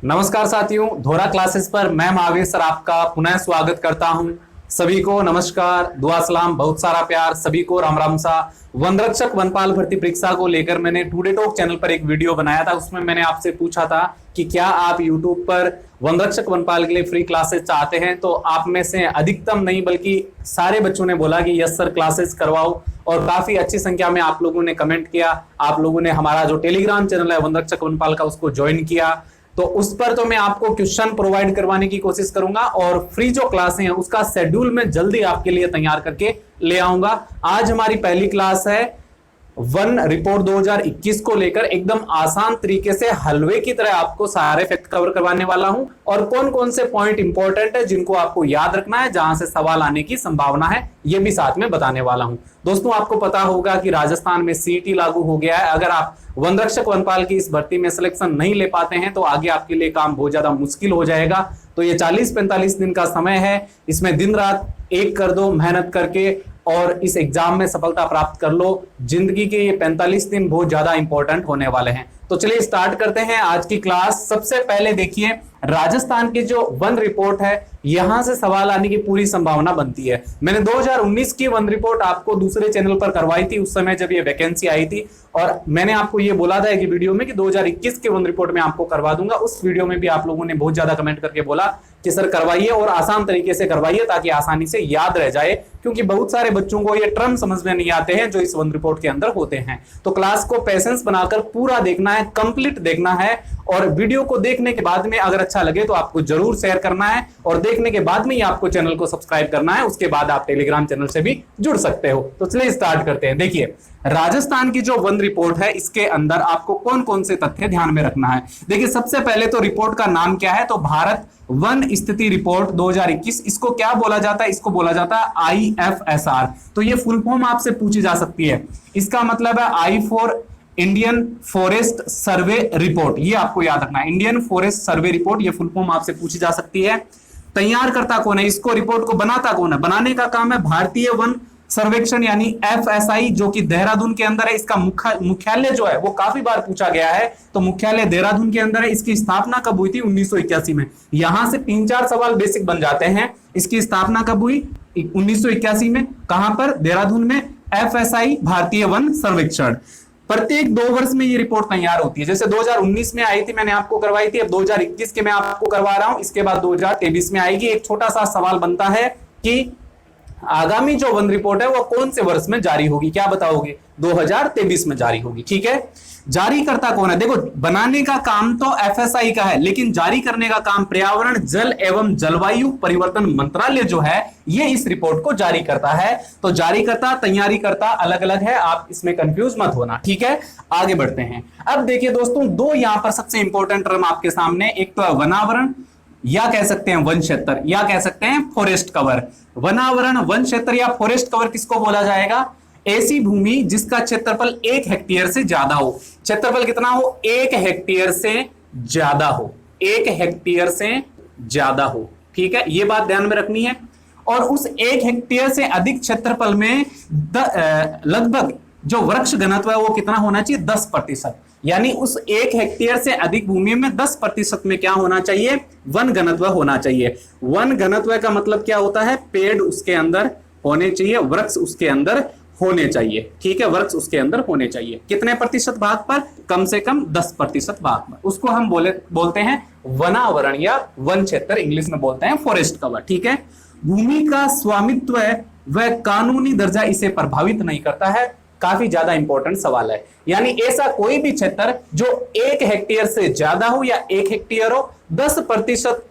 नमस्कार साथियों, धोरा क्लासेस पर मैं महावीर सर आपका पुनः स्वागत करता हूं। सभी को नमस्कार, दुआ सलाम, बहुत सारा प्यार, सभी को राम राम सा। वन रक्षक वनपाल भर्ती परीक्षा को लेकर मैंने टुडे टॉक चैनल पर एक वीडियो बनाया था। उसमें मैंने आपसे पूछा था कि क्या आप यूट्यूब पर वन रक्षक वनपाल के लिए फ्री क्लासेस चाहते हैं। तो आप में से अधिकतम नहीं बल्कि सारे बच्चों ने बोला कि यस सर क्लासेस करवाओ, और काफी अच्छी संख्या में आप लोगों ने कमेंट किया। आप लोगों ने हमारा जो टेलीग्राम चैनल है वन रक्षक वनपाल का, उसको ज्वाइन किया। तो उस पर तो मैं आपको क्वेश्चन प्रोवाइड करवाने की कोशिश करूंगा, और फ्री जो क्लासें हैं उसका शेड्यूल मैं जल्दी आपके लिए तैयार करके ले आऊंगा। आज हमारी पहली क्लास है वन रिपोर्ट 2021 को लेकर। एकदम आसान तरीके से हलवे की तरह आपको सारे फैक्ट कवर करवाने वाला हूं, और कौन कौन से पॉइंट इंपॉर्टेंट है जिनको आपको याद रखना है, जहां से सवाल आने की संभावना है, ये भी साथ में बताने वाला हूं। दोस्तों, आपको पता होगा कि राजस्थान में सीईटी लागू हो गया है। अगर आप वन रक्षक वनपाल की इस भर्ती में सिलेक्शन नहीं ले पाते हैं तो आगे आपके लिए काम बहुत ज्यादा मुश्किल हो जाएगा। तो ये 40-45 दिन का समय है, इसमें दिन रात एक कर दो मेहनत करके, और इस एग्जाम में सफलता प्राप्त कर लो। जिंदगी के ये 45 दिन बहुत ज्यादा इंपॉर्टेंट होने वाले हैं। तो चलिए स्टार्ट करते हैं आज की क्लास। सबसे पहले देखिए, राजस्थान की जो वन रिपोर्ट है, यहां से सवाल आने की पूरी संभावना बनती है। मैंने 2019 की वन रिपोर्ट आपको दूसरे चैनल पर करवाई थी, उस समय जब ये वैकेंसी आई थी, और मैंने आपको ये बोला था कि वीडियो में कि 2021 की वन रिपोर्ट में आपको करवा दूंगा। उस वीडियो में भी आप लोगों ने बहुत ज्यादा कमेंट करके बोला कि सर करवाइए, और आसान तरीके से करवाइए ताकि आसानी से याद रह जाए, क्योंकि बहुत सारे बच्चों को ये टर्म समझ में नहीं आते हैं जो इस वन रिपोर्ट के अंदर होते हैं। तो क्लास को पेशेंस बनाकर पूरा देखना है, कंप्लीट देखना है, और वीडियो को देखने के बाद में अगर अच्छा लगे तो आपको जरूर शेयर करना है, और देखने के बाद में ही आपको चैनल को सब्सक्राइब करना है। उसके बाद आप टेलीग्राम चैनल से भी जुड़ सकते हो। तो चलिए स्टार्ट करते हैं। देखिए, राजस्थान की जो वन रिपोर्ट है, इसके अंदर आपको कौन कौन से तथ्य ध्यान में रखना है। देखिए, सबसे पहले तो रिपोर्ट का नाम क्या है, तो भारत वन स्थिति रिपोर्ट 2021। इसको क्या बोला जाता है, इसको बोला जाता है IFSR। तो ये फुल फॉर्म आपसे पूछी जा सकती है। इसका मतलब है I for Indian forest survey report. ये आपको याद रखना है, इंडियन फॉरेस्ट सर्वे रिपोर्ट, ये फुल फॉर्म आपसे पूछी जा सकती है। तैयार करता कौन है, इसको रिपोर्ट को बनाता कौन है, बनाने का काम है भारतीय वन सर्वेक्षण यानी FSI, जो कि देहरादून के अंदर है। इसका मुख्यालय जो है वो काफी बार पूछा गया है, तो मुख्यालय देहरादून के अंदर है। इसकी स्थापना कब हुई थी, 1981 में। यहां से 3-4 सवाल बेसिक बन जाते हैं। इसकी स्थापना कब हुई, 1981 में। कहां पर, देहरादून में। FSI भारतीय वन सर्वेक्षण। प्रत्येक 2 वर्ष में ये रिपोर्ट तैयार होती है। जैसे 2019 में आई थी, मैंने आपको करवाई थी, अब 2021 के मैं आपको करवा रहा हूं। इसके बाद 2023 में आएगी। एक छोटा सा सवाल बनता है कि आगामी जो वन रिपोर्ट है वो कौन से वर्ष में जारी होगी, क्या बताओगे, 2023 में जारी होगी। ठीक है, जारी करता कौन है, देखो बनाने का काम तो FSI का है, लेकिन जारी करने का काम पर्यावरण, जल एवं जलवायु परिवर्तन मंत्रालय जो है, ये इस रिपोर्ट को जारी करता है। तो जारी करता, तैयारी करता अलग अलग है, आप इसमें कंफ्यूज मत होना। ठीक है, आगे बढ़ते हैं। अब देखिए दोस्तों, 2 यहां पर सबसे इंपॉर्टेंट टर्म आपके सामने, एक तो है वनावरण, या कह सकते हैं वन क्षेत्र, या कह सकते हैं फॉरेस्ट कवर। वनावरण, वन क्षेत्र या फॉरेस्ट कवर किसको बोला जाएगा, ऐसी भूमि जिसका क्षेत्रफल 1 हेक्टेयर से ज्यादा हो। क्षेत्रफल कितना हो, 1 हेक्टेयर से ज्यादा हो, 1 हेक्टेयर से ज्यादा हो। ठीक है, ये बात ध्यान में रखनी है। और उस 1 हेक्टेयर से अधिक क्षेत्रफल में लगभग जो वृक्ष घनत्व है वो कितना होना चाहिए, 10%। यानी उस 1 हेक्टेयर से अधिक भूमि में 10% में क्या होना चाहिए, वन घनत्व होना चाहिए। वन घनत्व का मतलब क्या होता है, पेड़ उसके अंदर होने चाहिए, वृक्ष उसके अंदर होने चाहिए। ठीक है, वृक्ष उसके अंदर होने चाहिए। कितने प्रतिशत भाग पर, कम से कम 10% भाग पर। उसको हम बोलते हैं वनावरण या वन क्षेत्र, इंग्लिश में बोलते हैं फॉरेस्ट कवर। ठीक है, भूमि का स्वामित्व वह कानूनी दर्जा इसे प्रभावित नहीं करता है। काफी ज्यादा इंपॉर्टेंट सवाल है। यानी ऐसा कोई भी क्षेत्र जो 1 हेक्टेयर से ज्यादा हो या 1 हेक्टेयर हो, 10%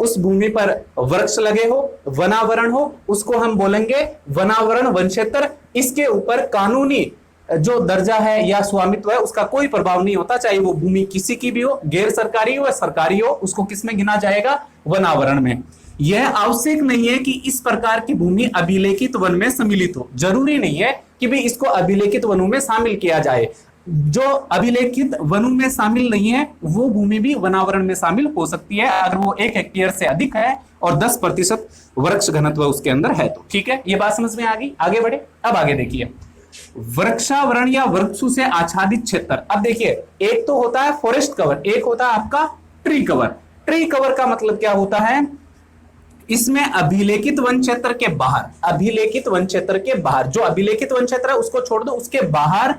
उस भूमि पर वृक्ष लगे हो, वनावरण हो, उसको हम बोलेंगे वनावरण वन क्षेत्र। इसके ऊपर कानूनी जो दर्जा है या स्वामित्व है उसका कोई प्रभाव नहीं होता, चाहे वो भूमि किसी की भी हो, गैर सरकारी हो या सरकारी हो, उसको किसमें गिना जाएगा, वनावरण में। यह आवश्यक नहीं है कि इस प्रकार की भूमि अभिलेखित वन में सम्मिलित हो। जरूरी नहीं है कि भी इसको अभिलेखित वनों में शामिल किया जाए। जो अभिलेखित वनों में शामिल नहीं है वो भूमि भी वनावरण में शामिल हो सकती है, अगर वो 1 हेक्टेयर से अधिक है और 10% वृक्ष घनत्व उसके अंदर है तो। ठीक है, ये बात समझ में आ गई। आगे बढ़े। अब आगे देखिए, वृक्षावरण या वृक्षों से आच्छादित क्षेत्र। अब देखिए, एक तो होता है फॉरेस्ट कवर, एक होता है आपका ट्री कवर। ट्री कवर का मतलब क्या होता है, इसमें अभिलेखित वन क्षेत्र के बाहर, अभिलेखित वन क्षेत्र के बाहर, जो अभिलेखित वन क्षेत्र है उसको छोड़ दो, उसके बाहर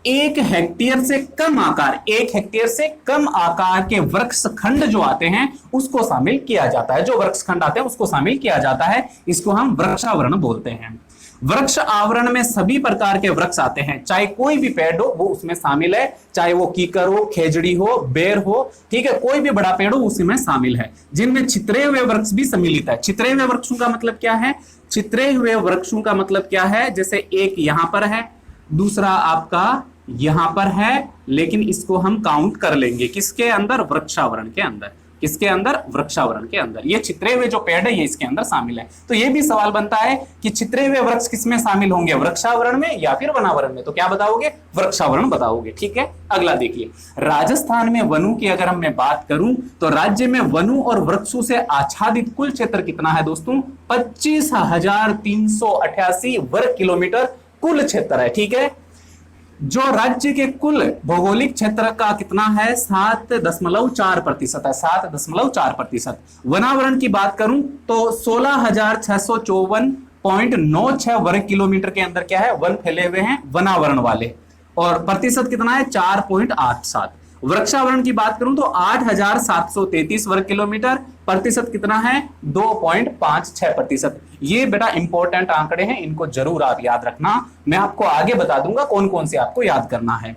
1 हेक्टेयर से कम आकार, 1 हेक्टेयर से कम आकार के वृक्ष खंड जो आते हैं उसको शामिल किया जाता है। जो वृक्ष खंड आते हैं उसको शामिल किया जाता है, इसको हम वृक्षावरण बोलते हैं। वृक्ष आवरण में सभी प्रकार के वृक्ष आते हैं, चाहे कोई भी पेड़ हो वो उसमें शामिल है, चाहे वो कीकर हो, खेजड़ी हो, बेर हो, ठीक है, कोई भी बड़ा पेड़ हो उसमें शामिल है, जिनमें छितरे हुए वृक्ष भी सम्मिलित है। छितरे हुए वृक्षों का मतलब क्या है, छितरे हुए वृक्षों का मतलब क्या है, जैसे एक यहां पर है, दूसरा आपका यहां पर है, लेकिन इसको हम काउंट कर लेंगे किसके अंदर, वृक्षावरण के अंदर। किसके अंदर, वृक्षावरण के अंदर। ये छितरे हुए जो पेड़ है ये इसके अंदर शामिल है। तो ये भी सवाल बनता है कि छितरे हुए वृक्ष किसमें शामिल होंगे, वृक्षावरण में या फिर वनावरण में, तो क्या बताओगे, वृक्षावरण बताओगे। ठीक है, अगला देखिए, राजस्थान में वनों की अगर मैं बात करूं तो राज्य में वनों और वृक्षों से आच्छादित कुल क्षेत्र कितना है दोस्तों, 25,388 वर्ग किलोमीटर कुल क्षेत्र है। ठीक है, जो राज्य के कुल भौगोलिक क्षेत्र का कितना है, 7.4% है, 7.4%। वनावरण की बात करूं तो 16,654.96 वर्ग किलोमीटर के अंदर क्या है, वन फैले हुए हैं वनावरण वाले, और प्रतिशत कितना है, 4.87। वृक्षावरण की बात करूं तो 8,733 वर्ग किलोमीटर, प्रतिशत कितना है, 2.56%। ये बेटा इंपॉर्टेंट आंकड़े हैं, इनको जरूर आप याद रखना। मैं आपको आगे बता दूंगा कौन कौन से आपको याद करना है।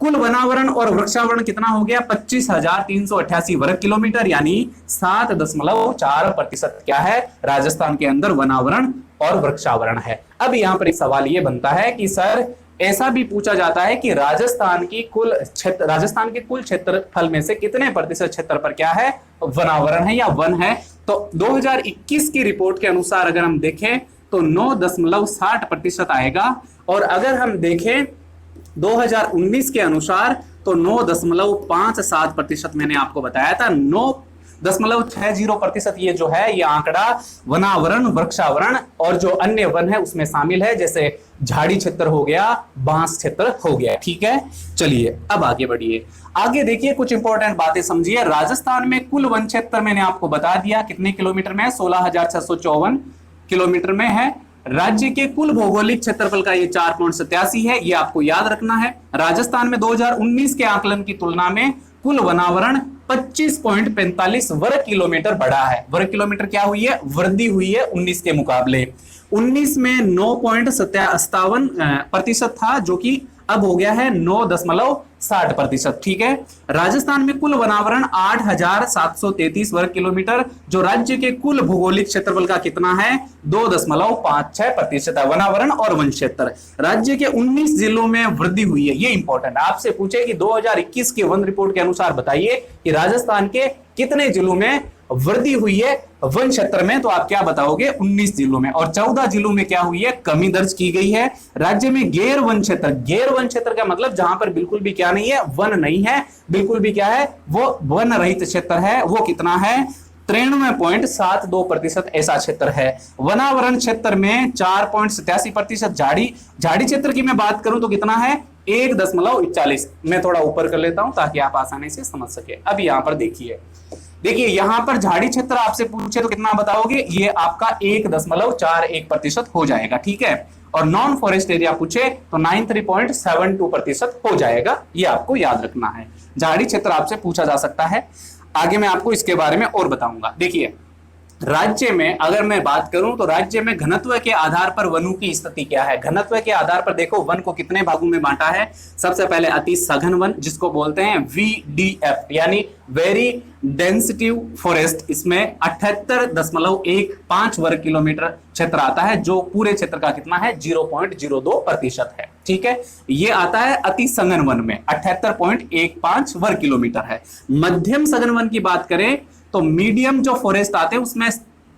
कुल वनावरण और वृक्षावरण कितना हो गया, 25,388 वर्ग किलोमीटर, यानी 7.4% क्या है, राजस्थान के अंदर वनावरण और वृक्षावरण है। अब यहां पर एक सवाल ये बनता है कि सर ऐसा भी पूछा जाता है कि राजस्थान के कुल क्षेत्रफल में से कितने प्रतिशत क्षेत्र पर क्या है, वनावरण है या वन है। तो 2021 की रिपोर्ट के अनुसार अगर हम देखें तो 9.60% आएगा, और अगर हम देखें 2019 के अनुसार तो 9.57% मैंने आपको बताया था, 9.60% ये जो है ये आंकड़ा वनावरण, वृक्षावरण और जो अन्य वन है उसमें शामिल है, जैसे झाड़ी क्षेत्र हो गया, बांस क्षेत्र हो गया। ठीक है, चलिए अब आगे बढ़िए। आगे देखिए कुछ इंपॉर्टेंट बातें समझिए। राजस्थान में कुल वन क्षेत्र मैंने आपको बता दिया कितने किलोमीटर में है, 16,654 किलोमीटर में है। राज्य के कुल भौगोलिक क्षेत्रफल का ये 4.87 है, ये आपको याद रखना है। राजस्थान में 2019 के आकलन की तुलना में कुल वनावरण 25.45 वर्ग किलोमीटर बढ़ा है। वर्ग किलोमीटर क्या हुई है, वृद्धि हुई है 19 के मुकाबले। 19 में 9.57% था, जो कि अब हो गया है 9.60%। ठीक है, राजस्थान में कुल वनावरण 8,733 वर्ग किलोमीटर, जो राज्य के कुल भौगोलिक क्षेत्रफल का कितना है, 2.56% है वनावरण और वन क्षेत्र। राज्य के 19 जिलों में वृद्धि हुई है, ये इंपॉर्टेंट आपसे पूछे कि 2021 के वन रिपोर्ट के अनुसार बताइए कि राजस्थान के कितने जिलों में वृद्धि हुई है वन क्षेत्र में, तो आप क्या बताओगे, 19 जिलों में। और 14 जिलों में क्या हुई है, कमी दर्ज की गई है। राज्य में गैर वन क्षेत्र, गैर वन क्षेत्र का मतलब जहां पर बिल्कुल भी क्या नहीं है, वन नहीं है, बिल्कुल भी क्या है, वो वन रहित क्षेत्र है, वो कितना है, 93.72% ऐसा क्षेत्र है। वनावरण क्षेत्र में 4.87%। झाड़ी क्षेत्र की मैं बात करूं तो कितना है, 1.41। मैं थोड़ा ऊपर कर लेता हूं ताकि आप आसानी से समझ सके। अब यहां पर देखिए यहां पर झाड़ी क्षेत्र आपसे पूछे तो कितना बताओगे, ये आपका 1.41% हो जाएगा। ठीक है, और नॉन फॉरेस्ट एरिया पूछे तो 93.72% हो जाएगा, ये आपको याद रखना है। झाड़ी क्षेत्र आपसे पूछा जा सकता है, आगे मैं आपको इसके बारे में और बताऊंगा। देखिए राज्य में अगर मैं बात करूं तो राज्य में घनत्व के आधार पर वनों की स्थिति क्या है। घनत्व के आधार पर देखो वन को कितने भागों में बांटा है। सबसे पहले अति सघन वन जिसको बोलते हैं VDF यानी वेरी डेंसिटिव फॉरेस्ट, इसमें 78.15 वर्ग किलोमीटर क्षेत्र आता है, जो पूरे क्षेत्र का कितना है, 0.02% है। ठीक है, ये आता है अति सघन वन में 78.15 वर्ग किलोमीटर है। मध्यम सघन वन की बात करें तो मीडियम जो फॉरेस्ट आते हैं उसमें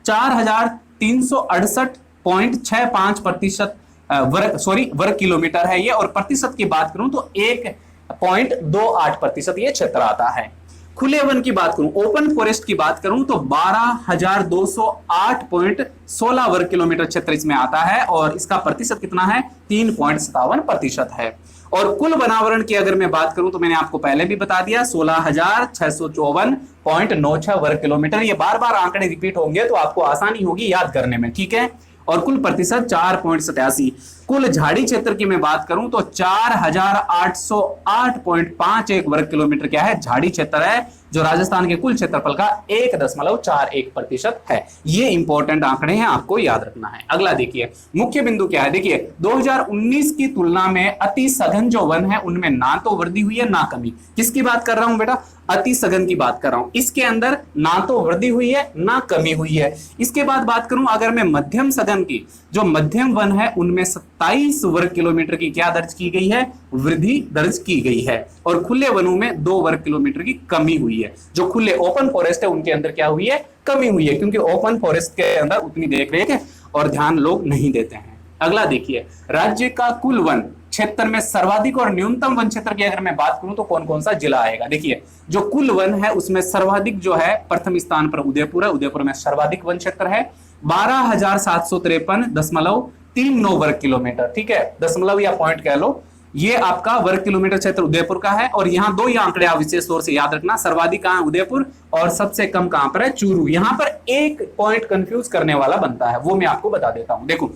4,368.65% वर्ग किलोमीटर है ये, और प्रतिशत की बात करूं तो 1.28% ये क्षेत्र आता है। खुले वन की बात करूं, ओपन फॉरेस्ट की बात करूं तो 12,208.16 वर्ग किलोमीटर क्षेत्र इसमें आता है और इसका प्रतिशत कितना है, 3.57% है। और कुल वनावरण की अगर मैं बात करूं तो मैंने आपको पहले भी बता दिया 16,654.96 वर्ग किलोमीटर। ये बार बार आंकड़े रिपीट होंगे तो आपको आसानी होगी याद करने में, ठीक है। और कुल प्रतिशत 4.87। कुल झाड़ी क्षेत्र की मैं बात करूं तो 4,808.51 वर्ग किलोमीटर क्या है, झाड़ी क्षेत्र है, जो राजस्थान के कुल क्षेत्रफल का 1.41% है। ये इंपॉर्टेंट आंकड़े हैं, आपको याद रखना है। अगला देखिए, मुख्य बिंदु क्या है, देखिए 2019 की तुलना में अति सघन जो वन है उनमें ना तो वृद्धि हुई है ना कमी। किसकी बात कर रहा हूं बेटा, अति सघन की बात कर रहा हूं। इसके अंदर ना तो वृद्धि हुई है ना कमी हुई है। इसके बाद बात करूं अगर मैं मध्यम सघन की, जो मध्यम वन है उनमें 27 वर्ग किलोमीटर की क्या दर्ज की गई है, वृद्धि दर्ज की गई है। और खुले वनों में 2 वर्ग किलोमीटर की कमी हुई है। जो खुले ओपन फॉरेस्ट है उनके अंदर क्या हुई है, कमी हुई है, क्योंकि ओपन फॉरेस्ट के अंदर उतनी देखरेख और ध्यान लोग नहीं देते हैं। अगला देखिए, राज्य का कुल वन क्षेत्र में सर्वाधिक और न्यूनतम वन क्षेत्र की अगर मैं बात करूं तो कौन कौन सा जिला आएगा। देखिए, जो कुल वन है उसमें सर्वाधिक जो है प्रथम स्थान पर उदयपुर है। उदयपुर में सर्वाधिक वन क्षेत्र है 12,753.39 वर्ग किलोमीटर, ठीक है, दशमलव या पॉइंट कह लो, ये आपका वर्ग किलोमीटर क्षेत्र उदयपुर का है। और यहाँ 2 आंकड़े आप विशेष तौर से याद रखना, सर्वाधिक कहां उदयपुर और सबसे कम कहां पर है, चूरू। यहां पर एक पॉइंट कंफ्यूज करने वाला बनता है, वो मैं आपको बता देता हूं। देखो,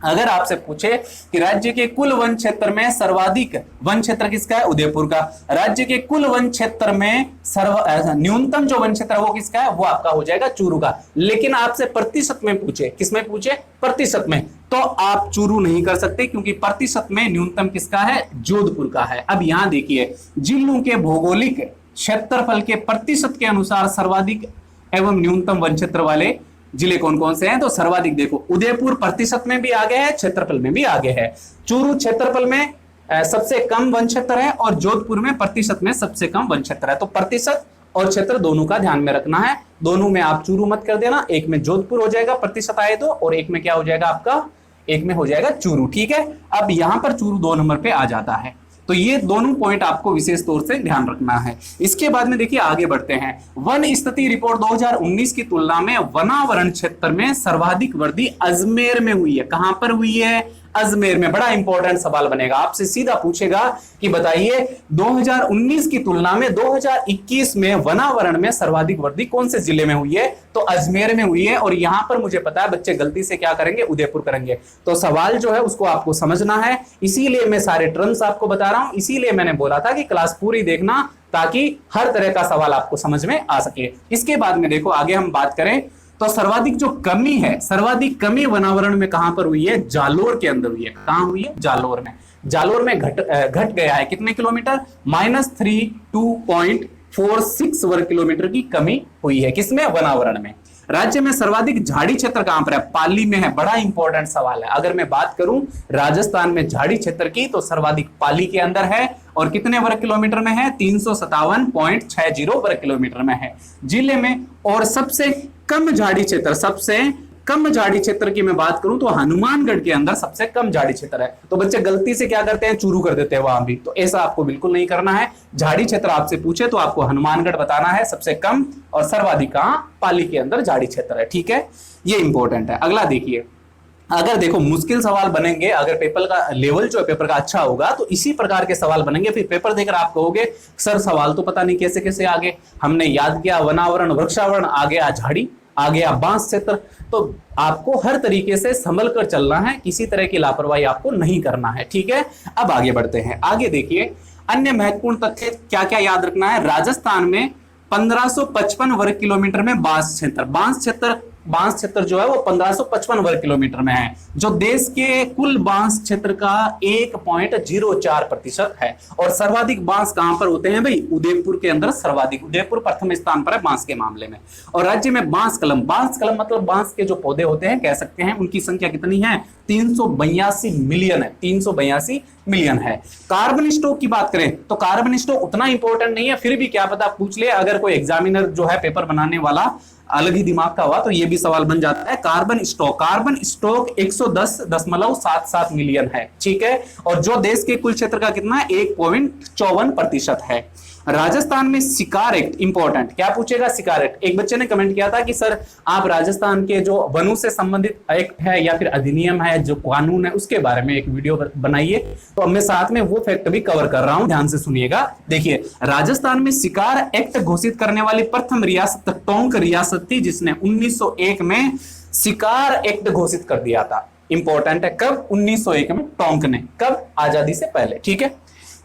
अगर आपसे पूछे कि राज्य के कुल वन क्षेत्र में सर्वाधिक वन क्षेत्र किसका है, उदयपुर का। राज्य के कुल वन क्षेत्र में न्यूनतम जो वन क्षेत्र है वो किसका है, वो आपका हो जाएगा चूरू का। लेकिन आपसे प्रतिशत में पूछे, किसमें पूछे, प्रतिशत में, तो आप चूरू नहीं कर सकते, क्योंकि प्रतिशत में न्यूनतम किसका है, जोधपुर का है। अब यहां देखिए, जिलों के भौगोलिक क्षेत्रफल के प्रतिशत के अनुसार सर्वाधिक एवं न्यूनतम वन क्षेत्र वाले जिले कौन कौन से हैं, तो सर्वाधिक देखो उदयपुर प्रतिशत में भी आगे है, क्षेत्रफल में भी आगे है। चूरू क्षेत्रफल में सबसे कम वन क्षेत्र है और जोधपुर में प्रतिशत में सबसे कम वन क्षेत्र है। तो प्रतिशत और क्षेत्र दोनों का ध्यान में रखना है। दोनों में आप चूरू मत कर देना, एक में जोधपुर हो जाएगा प्रतिशत आए तो, और एक में क्या हो जाएगा आपका, एक में हो जाएगा चूरू, ठीक है। अब यहां पर चूरू 2 नंबर पे आ जाता है। तो ये दोनों पॉइंट आपको विशेष तौर से ध्यान रखना है। इसके बाद में देखिए आगे बढ़ते हैं। वन स्थिति रिपोर्ट 2019 की तुलना में वनावरण क्षेत्र में सर्वाधिक वृद्धि अजमेर में हुई है। कहां पर हुई है, अजमेर में। बड़ा इंपॉर्टेंट सवाल बनेगा, आपसे सीधा पूछेगा कि बताइए 2019 की तुलना में 2021 में वनावरण में सर्वाधिक वृद्धि कौन से जिले में हुई है, तो अजमेर में हुई है। और यहां पर मुझे पता है बच्चे गलती से क्या करेंगे, उदयपुर करेंगे। तो सवाल जो है उसको आपको समझना है, इसीलिए मैं सारे टर्म्स आपको बता रहा हूं। इसीलिए मैंने बोला था कि क्लास पूरी देखना, ताकि हर तरह का सवाल आपको समझ में आ सके। इसके बाद में देखो आगे हम बात करें तो सर्वाधिक जो कमी है, सर्वाधिक कमी वनावरण में कहां पर हुई है, जालोर के अंदर हुई है। कहां हुई है, जालोर में। जालोर में घट गया है कितने किलोमीटर, -32.46 वर्ग किलोमीटर की कमी हुई है, किसमें, वनावरण में। राज्य में सर्वाधिक झाड़ी क्षेत्र कहां पर है, पाली में है। बड़ा इंपॉर्टेंट सवाल है। अगर मैं बात करूं राजस्थान में झाड़ी क्षेत्र की तो सर्वाधिक पाली के अंदर है, और कितने वर्ग किलोमीटर में है, 357.60 वर्ग किलोमीटर में है जिले में। और सबसे कम झाड़ी क्षेत्र, सबसे कम झाड़ी क्षेत्र की मैं बात करूं तो हनुमानगढ़ के अंदर सबसे कम झाड़ी क्षेत्र है। तो बच्चे गलती से क्या करते हैं, चूरू कर देते हैं वहां भी, तो ऐसा आपको बिल्कुल नहीं करना है। झाड़ी क्षेत्र आपसे पूछे तो आपको हनुमानगढ़ बताना है सबसे कम, और सर्वाधिक कहां, पाली के अंदर झाड़ी क्षेत्र है, ठीक है। ये इंपॉर्टेंट है। अगला देखिए, अगर देखो मुश्किल सवाल बनेंगे, अगर पेपर का लेवल जो है पेपर का अच्छा होगा तो इसी प्रकार के सवाल बनेंगे। फिर पेपर देखकर आप कहोगे सर सवाल तो पता नहीं कैसे कैसे आगे, हमने याद किया वनावरण वृक्षावरण, आ गया झाड़ी, आ गया बांस क्षेत्र। तो आपको हर तरीके से संभल कर चलना है, किसी तरह की लापरवाही आपको नहीं करना है, ठीक है। अब आगे बढ़ते हैं। आगे देखिए, अन्य महत्वपूर्ण तथ्य क्या क्या याद रखना है। राजस्थान में 1555 वर्ग किलोमीटर में बांस क्षेत्र जो है वो 1555 वर्ग किलोमीटर में है, जो देश के कुल बांस क्षेत्र का 1.04% है। और सर्वाधिक बांस कहां पर होते हैं भाई, उदयपुर के अंदर सर्वाधिक, उदयपुर प्रथम स्थान पर है बांस के मामले में। और राज्य में बांस कलम मतलब बांस के जो पौधे होते हैं कह सकते हैं, उनकी संख्या कितनी है, 382 मिलियन है, 382 मिलियन है। कार्बन स्टॉक की बात करें तो कार्बन स्टॉक उतना इंपॉर्टेंट नहीं है, फिर भी क्या पता पूछ ले, अगर कोई एग्जामिनर जो है पेपर बनाने वाला अलग ही दिमाग का हुआ तो ये भी सवाल बन जाता है। कार्बन स्टॉक 110.77 मिलियन है, ठीक है। और जो देश के कुल क्षेत्र का कितना है, 1.54% है। राजस्थान में शिकार एक्ट, इंपॉर्टेंट, क्या पूछेगा शिकार एक्ट। एक बच्चे ने कमेंट किया था कि सर आप राजस्थान के जो वनों से संबंधित एक्ट है या फिर अधिनियम है, जो कानून है, उसके बारे में एक वीडियो बनाइए। तो मैं साथ में वो फैक्ट भी कवर कर रहा हूं, ध्यान से सुनिएगा। देखिए, राजस्थान में शिकार एक्ट घोषित करने वाली प्रथम रियासत टोंक रियासत थी, जिसने 1901 में शिकार एक्ट घोषित कर दिया था। इंपॉर्टेंट है, कब, 1901 में टोंक ने, कब, आजादी से पहले, ठीक है।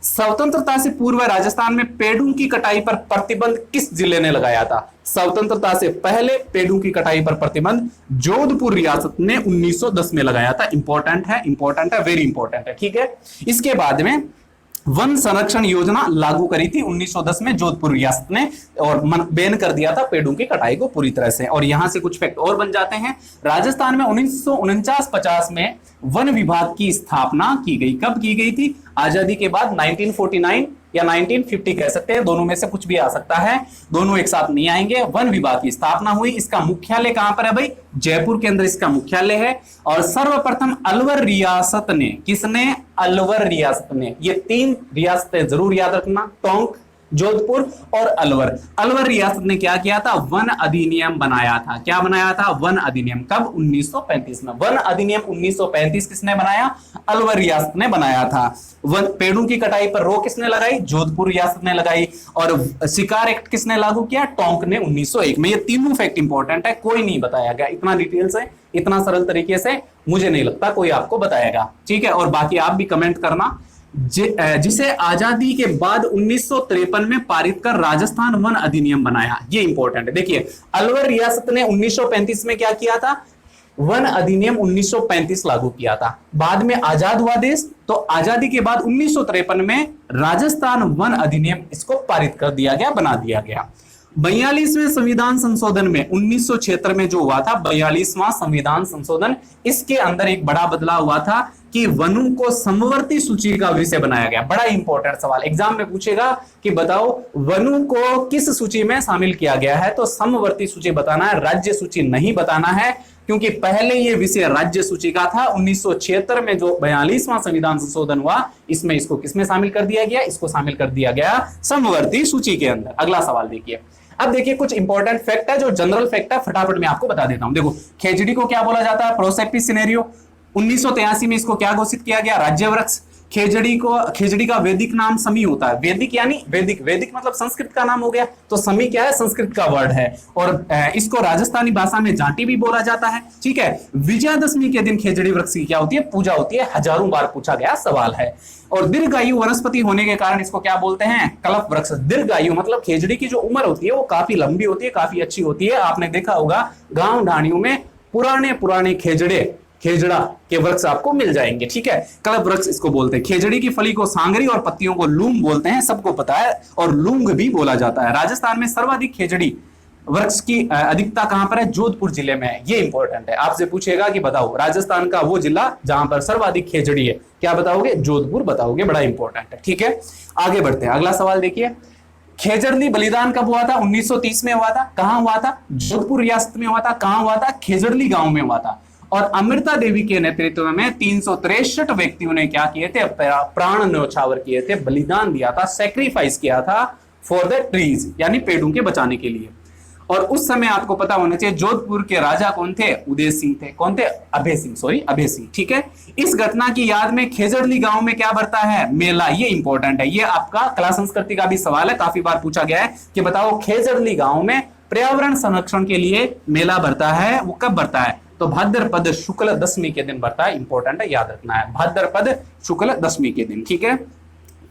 स्वतंत्रता से पूर्व राजस्थान में पेड़ों की कटाई पर प्रतिबंध किस जिले ने लगाया था? स्वतंत्रता से पहले पेड़ों की कटाई पर प्रतिबंध जोधपुर रियासत ने 1910 में लगाया था। इंपॉर्टेंट है, वेरी इंपॉर्टेंट है, ठीक है। इसके बाद में वन संरक्षण योजना लागू करी थी 1910 में जोधपुर रियासत ने, और बैन कर दिया था पेड़ों की कटाई को पूरी तरह से। और यहां से कुछ फैक्ट और बन जाते हैं। राजस्थान में 1949-50 में वन विभाग की स्थापना की गई। कब की गई थी? आजादी के बाद, 1949 या 1950 कह सकते हैं, दोनों में से कुछ भी आ सकता है, दोनों एक साथ नहीं आएंगे। वन विभाग की स्थापना हुई। इसका मुख्यालय कहां पर है भाई? जयपुर के अंदर इसका मुख्यालय है। और सर्वप्रथम अलवर रियासत ने, किसने? अलवर रियासत ने। ये 3 रियासतें जरूर याद रखना, टोंक, जोधपुर और अलवर। अलवर रियासत ने क्या किया था? वन अधिनियम बनाया था। क्या बनाया था? वन अधिनियम। कब? 1935 में। वन अधिनियम 1935 किसने बनाया? अलवर रियासत ने बनाया था। वन पेड़ों की कटाई पर रोक किसने लगाई? जोधपुर रियासत ने लगाई। और शिकार एक्ट किसने लागू किया? टोंक ने 1901 में। ये तीनों फैक्ट इंपॉर्टेंट है, कोई नहीं बताया गया इतना डिटेल से, इतना सरल तरीके से मुझे नहीं लगता कोई आपको बताएगा, ठीक है। और बाकी आप भी कमेंट करना। जिसे आजादी के बाद 1953 में पारित कर राजस्थान वन अधिनियम बनाया, ये इंपॉर्टेंट है। देखिए, अलवर रियासत ने 1935 में क्या किया था? वन अधिनियम 1935 लागू किया था। बाद में आजाद हुआ देश, तो आजादी के बाद 1953 में राजस्थान वन अधिनियम इसको पारित कर दिया गया, बना दिया गया। 42वें संविधान संशोधन में 1976 में जो हुआ था 42वां संविधान संशोधन, इसके अंदर एक बड़ा बदलाव हुआ था कि वनों को समवर्ती सूची का विषय बनाया गया। बड़ा इंपॉर्टेंट सवाल एग्जाम में पूछेगा कि बताओ वनों को किस सूची में शामिल किया गया है, तो समवर्ती सूची बताना है, राज्य सूची नहीं बताना है, क्योंकि पहले ये विषय राज्य सूची का था। 1976 में जो 42वां संविधान संशोधन हुआ, इसमें इसको किसमें शामिल कर दिया गया? इसको शामिल कर दिया गया समवर्ती सूची के अंदर। अगला सवाल देखिए। अब देखिए कुछ इंपॉर्टेंट फैक्ट है, जो जनरल फैक्ट है, फटाफट मैं आपको बता देता हूं। देखो, खेजड़ी को क्या बोला जाता है? प्रोसेप्टिस सिनेरियो। 1983 में इसको क्या घोषित किया गया? राज्य वृक्ष। खेजड़ी का वैदिक नाम समी होता है। वैदिक यानी वैदिक मतलब संस्कृत का नाम हो गया, तो समी क्या है? संस्कृत का वर्ड है। और इसको राजस्थानी भाषा में जांटी भी बोला जाता है, ठीक है। विजयादशमी के दिन खेजड़ी वृक्ष की क्या होती है? पूजा होती है। हजारों बार पूछा गया सवाल है। और दीर्घायु वनस्पति होने के कारण इसको क्या बोलते हैं? कल्प वृक्ष। दीर्घायु मतलब खेजड़ी की जो उम्र होती है वो काफी लंबी होती है, काफी अच्छी होती है। आपने देखा होगा गांव ढाणियों में पुराने खेजड़ा के वृक्ष आपको मिल जाएंगे, ठीक है। कल्प वृक्ष इसको बोलते हैं। खेजड़ी की फली को सांगरी और पत्तियों को लूंग बोलते हैं, सबको पता है, और लूंग भी बोला जाता है। राजस्थान में सर्वाधिक खेजड़ी वृक्ष की अधिकता कहां पर है? जोधपुर जिले में है। ये इंपॉर्टेंट है, आपसे पूछेगा कि बताओ राजस्थान का वो जिला जहां पर सर्वाधिक खेजड़ी है, क्या बताओगे? जोधपुर बताओगे। बड़ा इंपॉर्टेंट है, ठीक है। आगे बढ़ते हैं, अगला सवाल देखिए। खेजड़ली बलिदान कब हुआ था? 1930 में हुआ था। कहां हुआ था? जोधपुर रियासत में हुआ था। कहां हुआ था? खेजड़ली गांव में हुआ था। और अमृता देवी के नेतृत्व में 363 व्यक्तियों ने क्या किए थे? प्राण न्यौछावर किए थे, बलिदान दिया था, सेक्रीफाइस किया था फॉर द ट्रीज, यानी पेड़ों के बचाने के लिए। और उस समय आपको पता होना चाहिए जोधपुर के राजा कौन थे? उदय सिंह थे। कौन थे? अभय सिंह, ठीक है। इस घटना की याद में खेजड़ली गांव में क्या बढ़ता है? मेला। ये इंपॉर्टेंट है, ये आपका कला संस्कृति का भी सवाल है, काफी बार पूछा गया है कि बताओ खेजड़ली गांव में पर्यावरण संरक्षण के लिए मेला बढ़ता है, वो कब बढ़ता है? तो भाद्रपद शुक्ल दशमी के दिन बढ़ता है। इंपॉर्टेंट है, याद रखना है, भाद्रपद शुक्ल दशमी के दिन, ठीक है।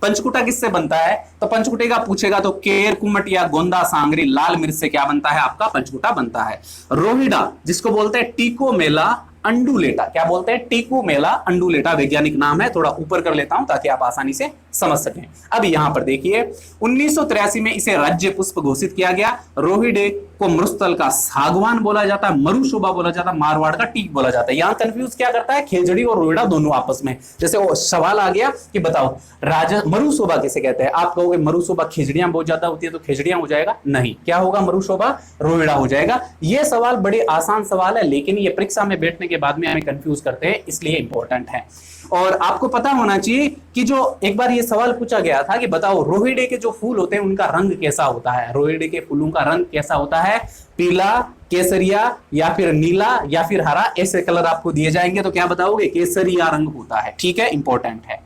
पंचकुटा किससे बनता है? तो पंचकुटे का पूछेगा तो केर, कुमट या गोंदा, सांगरी, लाल मिर्च से क्या बनता है? आपका पंचकुटा बनता है। रोहिड़ा, जिसको बोलते हैं टीको मेला अंडुलेटा, क्या बोलते हैं? टीको मेला अंडुलेटा वैज्ञानिक नाम है। थोड़ा ऊपर कर लेता हूं ताकि आप आसानी से समझ सकें। अब यहां पर देखिए 1983 में इसे राज्य पुष्प घोषित किया गया। रोहिडे को मरुस्थल का सागवान बोला जाता है, मरुशोभा बोला जाता है, मारवाड़ का टीक बोला जाता है। यहां कंफ्यूज क्या करता है, खेजड़ी और रोहिड़ा दोनों आपस में। जैसे वो सवाल आ गया कि बताओ राजा मरुशोभा किसे कहते हैं, आप कहोगे मरुशोभा खेजड़ियां बहुत ज्यादा होती है तो खेजड़ियां हो जाएगा, नहीं, क्या होगा, मरुशोभा रोहिड़ा हो जाएगा। ये सवाल बड़े आसान सवाल है, लेकिन ये परीक्षा में बैठने के बाद में हमें कंफ्यूज करते हैं, इसलिए इंपॉर्टेंट है। और आपको पता होना चाहिए कि जो एक बार ये सवाल पूछा गया था कि बताओ रोहिड़े के जो फूल होते हैं उनका रंग कैसा होता है, रोहिड़े के फूलों का रंग कैसा होता है, पीला, केसरिया या फिर नीला या फिर हरा, ऐसे कलर आपको दिए जाएंगे तो क्या बताओगे, केसरिया रंग होता है। ठीक है, इंपॉर्टेंट है।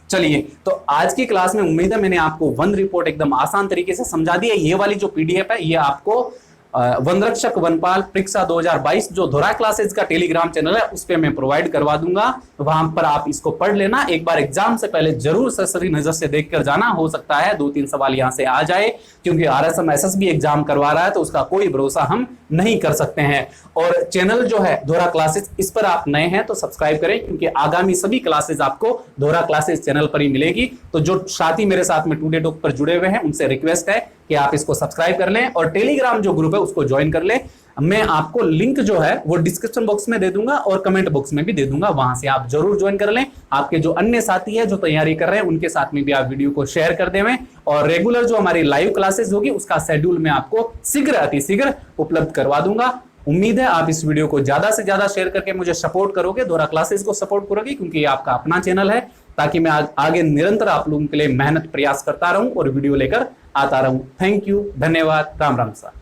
चलिए, तो आज की क्लास में उम्मीद है मैंने आपको वन रिपोर्ट एकदम आसान तरीके से समझा दी है। ये वाली जो पीडीएफ है ये आपको वनरक्षक वनपाल परीक्षा 2022 जो धोरा क्लासेस का टेलीग्राम चैनल है उस पे मैं प्रोवाइड करवा दूंगा, वहां पर आप इसको पढ़ लेना। एक बार एग्जाम से पहले जरूर सरसरी नजर से देखकर जाना, हो सकता है 2-3 सवाल यहां से आ जाए, क्योंकि आरएसएम एसएसबी एग्जाम करवा रहा है तो उसका कोई भरोसा हम नहीं कर सकते हैं। और चैनल जो है धोरा क्लासेस, इस पर आप नए हैं तो सब्सक्राइब करें, क्योंकि आगामी सभी क्लासेस आपको धोरा क्लासेस चैनल पर ही मिलेगी। तो जो साथी मेरे साथ में टुडे टॉक पर जुड़े हुए हैं उनसे रिक्वेस्ट है कि आप इसको सब्सक्राइब कर लें और टेलीग्राम जो ग्रुप है उसको ज्वाइन कर लें। मैं आपको लिंक जो है वो डिस्क्रिप्शन बॉक्स में दे दूंगा और कमेंट बॉक्स में भी दे दूंगा, वहां से आप जरूर ज्वाइन कर लें। आपके जो अन्य साथी है जो तैयारी कर रहे हैं उनके साथ में भी आप वीडियो को शेयर कर देवें, और रेगुलर जो हमारी लाइव क्लासेस होगी उसका शेड्यूल मैं आपको शीघ्र अतिशीघ्र उपलब्ध करवा दूंगा। उम्मीद है आप इस वीडियो को ज्यादा से ज्यादा शेयर करके मुझे सपोर्ट करोगे, धोरा क्लासेस को सपोर्ट करोगे, क्योंकि ये आपका अपना चैनल है, ताकि मैं आगे निरंतर आप लोगों के लिए मेहनत प्रयास करता रहूं और वीडियो लेकर आता रहूं। थैंक यू, धन्यवाद, राम राम सा।